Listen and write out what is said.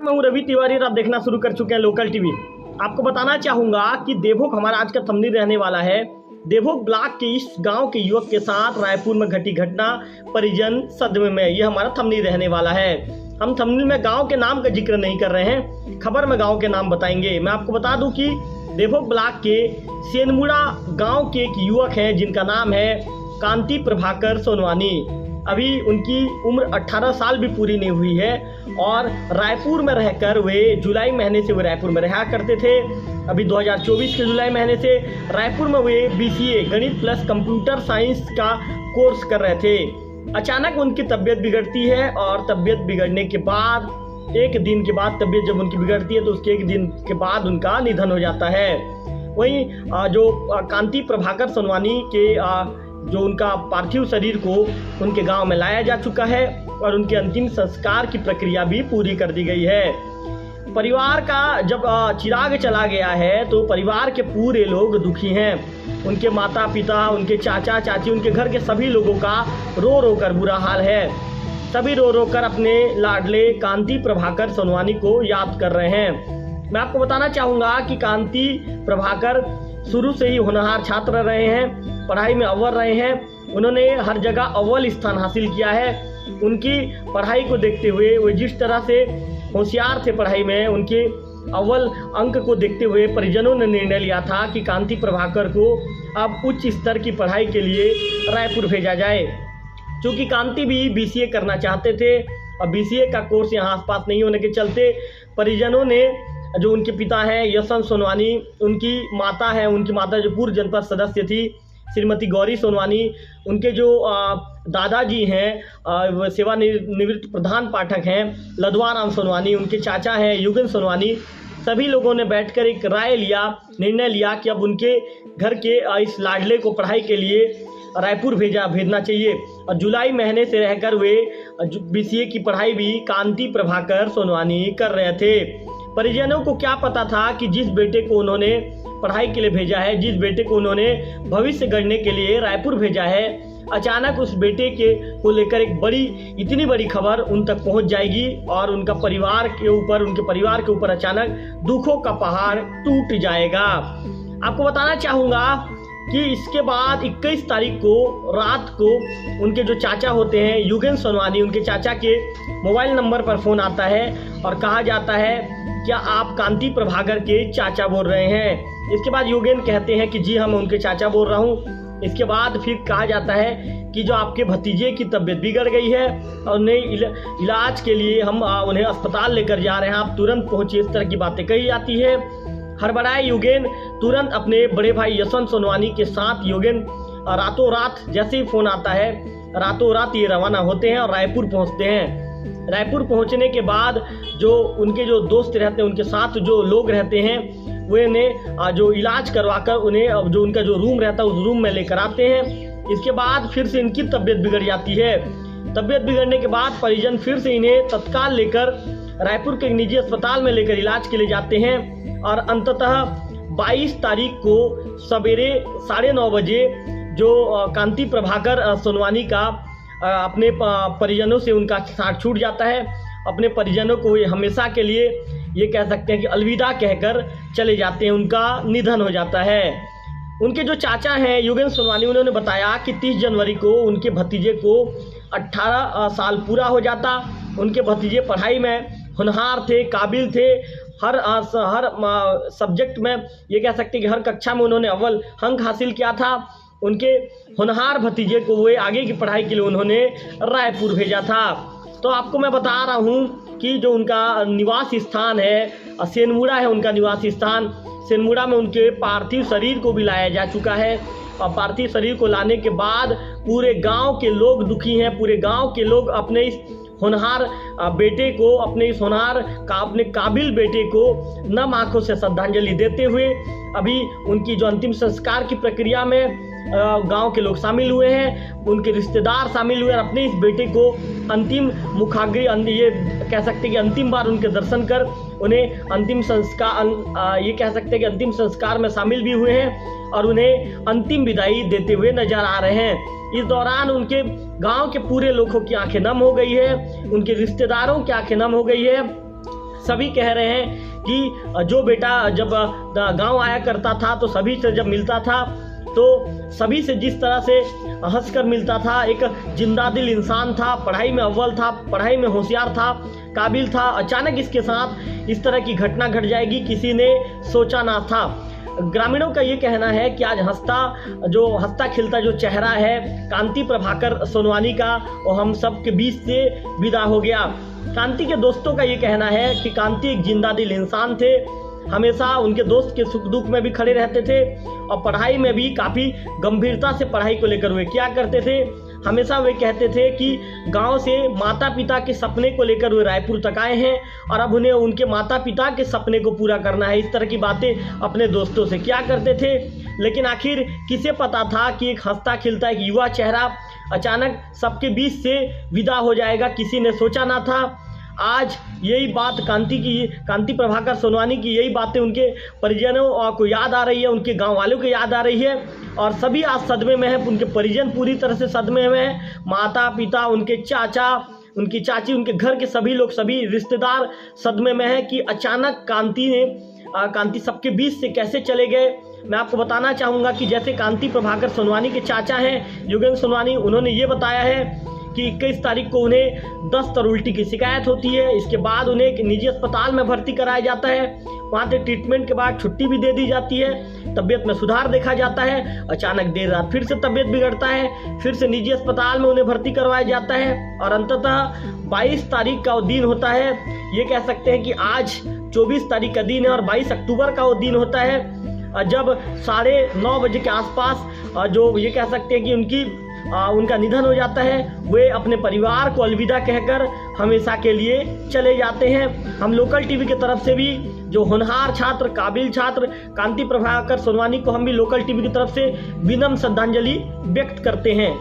मैं हूं रवि तिवारी और आप देखना शुरू कर चुके हैं लोकल टीवी। आपको बताना चाहूँगा कि देवभोग हमारा आज का थंबनेल रहने वाला है। देवभोग ब्लॉक के इस गांव के युवक के साथ रायपुर में घटी घटना, परिजन सदमे में, ये हमारा थंबनेल रहने वाला है। हम थंबनेल में गांव के नाम का जिक्र नहीं कर रहे हैं, खबर में गांव के नाम बताएंगे। मैं आपको बता दूं कि देवभोग ब्लॉक के सेनमुड़ा गांव के एक युवक हैं जिनका नाम है कांति प्रभाकर सोनवानी। अभी उनकी उम्र 18 साल भी पूरी नहीं हुई है और रायपुर में रहकर वे जुलाई महीने से वे रायपुर में रहा करते थे। अभी 2024 के जुलाई महीने से रायपुर में वे BCA गणित प्लस कंप्यूटर साइंस का कोर्स कर रहे थे। अचानक उनकी तबीयत बिगड़ती है और तबीयत बिगड़ने के बाद एक दिन के बाद तबीयत जब उनकी बिगड़ती है तो उसके एक दिन के बाद उनका निधन हो जाता है। वहीं जो कांति प्रभाकर सोनवानी के जो उनका पार्थिव शरीर को उनके गांव में लाया जा चुका है और उनके अंतिम संस्कार की प्रक्रिया भी पूरी कर दी गई है। परिवार का जब चिराग चला गया है तो परिवार के पूरे लोग दुखी हैं। उनके माता पिता, उनके चाचा चाची, उनके घर के सभी लोगों का रो रो कर बुरा हाल है। सभी रो रो कर अपने लाडले कांति प्रभाकर सोनवानी को याद कर रहे हैं। मैं आपको बताना चाहूँगा कि कांति प्रभाकर शुरू से ही होनहार छात्र रहे हैं, पढ़ाई में अव्वल रहे हैं। उन्होंने हर जगह अव्वल स्थान हासिल किया है। उनकी पढ़ाई को देखते हुए वे जिस तरह से होशियार थे पढ़ाई में, उनके अव्वल अंक को देखते हुए परिजनों ने निर्णय लिया था कि कांति प्रभाकर को अब उच्च स्तर की पढ़ाई के लिए रायपुर भेजा जाए। क्योंकि कांति भी BCA करना चाहते थे और BCA का कोर्स यहाँ आसपास नहीं होने के चलते परिजनों ने, जो उनके पिता हैं यशवंत सोनवानी, उनकी माता जो पूर्व जनपद सदस्य थी श्रीमती गौरी सोनवानी, उनके जो दादाजी हैं सेवानिवृत्त प्रधान पाठक हैं लदवा राम सोनवानी, उनके चाचा हैं युगन सोनवानी, सभी लोगों ने बैठकर एक निर्णय लिया कि अब उनके घर के इस लाडले को पढ़ाई के लिए रायपुर भेजना चाहिए। और जुलाई महीने से रहकर वे BCA की पढ़ाई भी कांति प्रभाकर सोनवानी कर रहे थे। परिजनों को क्या पता था कि जिस बेटे को उन्होंने पढ़ाई के लिए भेजा है, जिस बेटे को उन्होंने भविष्य गढ़ने के लिए रायपुर भेजा है, अचानक उस बेटे को लेकर इतनी बड़ी खबर उन तक पहुंच जाएगी और उनके परिवार के ऊपर अचानक दुखों का पहाड़ टूट जाएगा। आपको बताना चाहूँगा कि इसके बाद 21 तारीख को रात को उनके जो चाचा होते हैं युगन सोनवानी, उनके चाचा के मोबाइल नंबर पर फ़ोन आता है और कहा जाता है क्या आप कांति प्रभाकर के चाचा बोल रहे हैं। इसके बाद युगेन कहते हैं कि जी हाँ, मैं उनके चाचा बोल रहा हूँ। इसके बाद फिर कहा जाता है कि जो आपके भतीजे की तबीयत बिगड़ गई है और उन्हें इलाज के लिए हम उन्हें अस्पताल लेकर जा रहे हैं, आप तुरंत पहुँचिए, इस तरह की बातें कही जाती है। हड़बड़ाए युगेन तुरंत अपने बड़े भाई यशवंत सोनवानी के साथ युगेन रातों रात, जैसे ही फ़ोन आता है रातों रात ये रवाना होते हैं और रायपुर पहुँचते हैं। रायपुर पहुंचने के बाद जो उनके जो दोस्त रहते हैं, उनके साथ जो लोग रहते हैं, वे उन्हें जो इलाज करवाकर उन्हें जो उनका जो रूम रहता है उस रूम में लेकर आते हैं। इसके बाद फिर से इनकी तबीयत बिगड़ जाती है। तबीयत बिगड़ने के बाद परिजन फिर से इन्हें तत्काल लेकर रायपुर के निजी अस्पताल में लेकर इलाज के लिए जाते हैं और अंततः 22 तारीख को सवेरे 9:30 बजे जो कांति प्रभाकर सोनवानी का अपने परिजनों से उनका साथ छूट जाता है। अपने परिजनों को हमेशा के लिए ये कह सकते हैं कि अलविदा कहकर चले जाते हैं, उनका निधन हो जाता है। उनके जो चाचा हैं युगन सोनवानी, उन्होंने बताया कि 30 जनवरी को उनके भतीजे को 18 साल पूरा हो जाता। उनके भतीजे पढ़ाई में होनहार थे, काबिल थे, हर सब्जेक्ट में ये कह सकते हैं कि हर कक्षा में उन्होंने अव्वल अंक हासिल किया था। उनके होनहार भतीजे को वे आगे की पढ़ाई के लिए उन्होंने रायपुर भेजा था। तो आपको मैं बता रहा हूँ कि जो उनका निवास स्थान है सेनमुड़ा है, उनका निवास स्थान सेनमुड़ा में उनके पार्थिव शरीर को भी लाया जा चुका है। और पार्थिव शरीर को लाने के बाद पूरे गांव के लोग दुखी हैं। पूरे गांव के लोग अपने इस होनहार बेटे को, अपने काबिल बेटे को नम आंखों से श्रद्धांजलि देते हुए अभी उनकी जो अंतिम संस्कार की प्रक्रिया में गांव के लोग शामिल हुए हैं, उनके रिश्तेदार शामिल हुए और अपने इस बेटे को अंतिम मुखाग्र, ये कह सकते हैं कि अंतिम बार उनके दर्शन कर उन्हें अंतिम संस्कार, ये कह सकते हैं कि अंतिम संस्कार में शामिल भी हुए हैं और उन्हें अंतिम विदाई देते हुए नजर आ रहे हैं। इस दौरान उनके गांव के पूरे लोगों की आंखें नम हो गई है, उनके रिश्तेदारों की आंखें नम हो गई है। सभी कह रहे हैं कि जो बेटा जब गांव आया करता था तो सभी से जब मिलता था तो सभी से जिस तरह से हंसकर मिलता था, एक जिंदा दिल इंसान था, पढ़ाई में अव्वल था, पढ़ाई में होशियार था, काबिल था, अचानक इसके साथ इस तरह की घटना घट जाएगी किसी ने सोचा ना था। ग्रामीणों का ये कहना है कि आज हंसता खिलता जो चेहरा है कांति प्रभाकर सोनवानी का, वो हम सब के बीच से विदा हो गया। कांति के दोस्तों का ये कहना है कि कांति एक जिंदा दिल इंसान थे, हमेशा उनके दोस्त के सुख दुख में भी खड़े रहते थे और पढ़ाई में भी काफ़ी गंभीरता से पढ़ाई को लेकर वे क्या करते थे, हमेशा वे कहते थे कि गांव से माता पिता के सपने को लेकर वे रायपुर तक आए हैं और अब उन्हें उनके माता पिता के सपने को पूरा करना है। इस तरह की बातें अपने दोस्तों से क्या करते थे। लेकिन आखिर किसे पता था कि एक हंसता खिलता एक युवा चेहरा अचानक सबके बीच से विदा हो जाएगा, किसी ने सोचा ना था। आज यही बात कांति प्रभाकर सोनवानी की यही बातें उनके परिजनों को याद आ रही है, उनके गांव वालों को याद आ रही है और सभी आज सदमे में हैं। उनके परिजन पूरी तरह से सदमे में हैं, माता पिता, उनके चाचा, उनकी चाची, उनके घर के सभी लोग, सभी रिश्तेदार सदमे में हैं कि अचानक कांति सबके बीच से कैसे चले गए। मैं आपको बताना चाहूँगा कि जैसे कांति प्रभाकर सोनवानी के चाचा हैं योगेंद्र सोनवानी, उन्होंने ये बताया है कि 21 तारीख को उन्हें दस्त और उल्टी की शिकायत होती है। इसके बाद उन्हें एक निजी अस्पताल में भर्ती कराया जाता है, वहाँ से ट्रीटमेंट के बाद छुट्टी भी दे दी जाती है, तबीयत में सुधार देखा जाता है। अचानक देर रात फिर से तबीयत बिगड़ता है, फिर से निजी अस्पताल में उन्हें भर्ती करवाया जाता है और अंततः 22 तारीख का वो दिन होता है। ये कह सकते हैं कि आज 24 तारीख का दिन है और 22 अक्टूबर का वो दिन होता है जब 9:30 बजे के आसपास जो ये कह सकते हैं कि उनका निधन हो जाता है। वे अपने परिवार को अलविदा कहकर हमेशा के लिए चले जाते हैं। हम लोकल टीवी की तरफ से भी जो होनहार छात्र, काबिल छात्र कांति प्रभाकर सोनवानी को हम भी लोकल टीवी की तरफ से विनम्र श्रद्धांजलि व्यक्त करते हैं।